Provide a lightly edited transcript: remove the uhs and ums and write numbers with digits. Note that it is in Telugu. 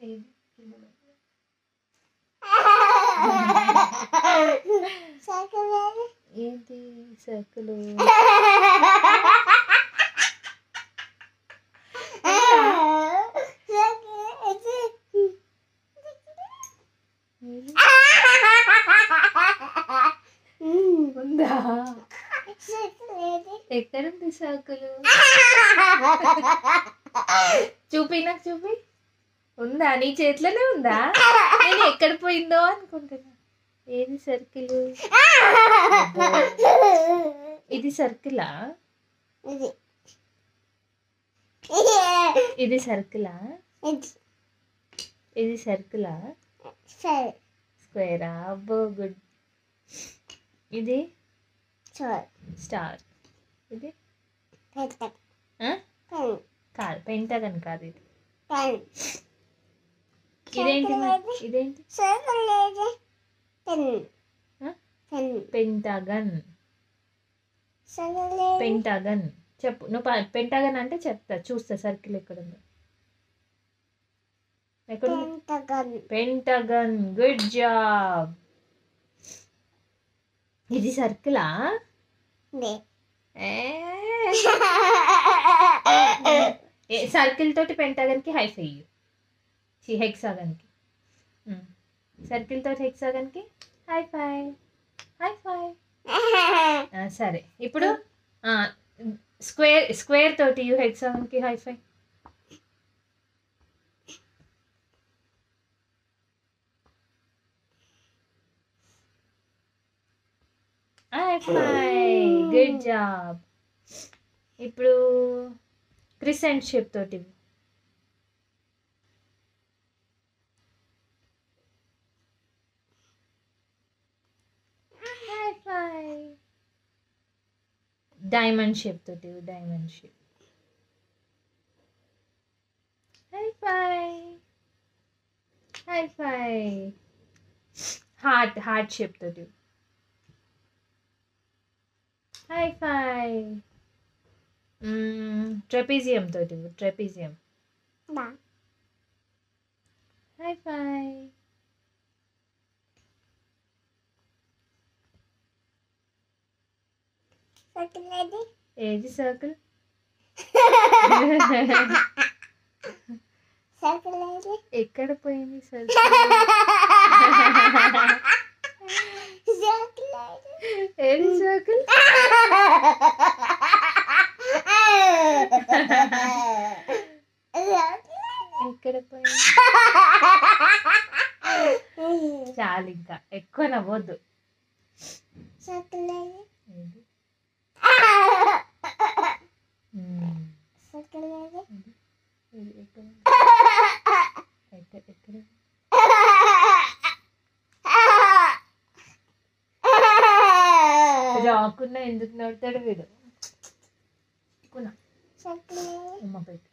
ఏది ఏంటి సర్కిల్? ఉందా? ఎక్కడుంది సర్కిల్? చూపి, నాకు చూపి. ఉందా? నీ చేతిలోనే ఉందా? నేను ఎక్కడ పోయిందో అనుకుంటున్నా. ఏది సర్కిల్? ఇది సర్కిలా? ఇది సర్కిలా? ఇది సర్కిలా? స్క్వేరా? అబ్బో గుడ్. ఇది స్టార్. ఇది కాదు, పెంటగన్ కాదు. ఇది ఇదేంటి? ఇదేంటి? పెంటగన్. పెంటగన్ చెప్పు నువ్వు. పెంటగన్ అంటే చెప్తా, చూస్తా సర్కిల్ ఎక్కడుందో. పెంటగన్. Good job. ఇది సర్కిలా? సర్కిల్ తోటి పెంటగన్ కి హై ఫైవ్. హెక్సాగన్ కి. సర్కిల్ తోటి హెక్సాగన్ కి హై ఫైవ్. High five. సరే, ఇప్పుడు స్క్వేర్ తోటి హెక్సాగన్ కి high five. High five. Good job. ఇప్పుడు క్రిసెంట్ షేప్ తోటి. High five. డైమండ్ షేప్ తోటి. Diamond shape. High five. High five. Heart shape తోటి. High five. ట్రెపీజియం తోటి. ట్రెపీజియం. High five. ఏది సర్కిల్? ఎక్కడ పోయింది సర్కిల్? ఏది సర్కిల్? ఎక్కడ పోయింది? చాలు, ఇంకా ఎక్కువ నవ్వద్దు. రాకున్నా ఎందుకు నవ్వుతాడు వీడు? అమ్మ పెట్టు.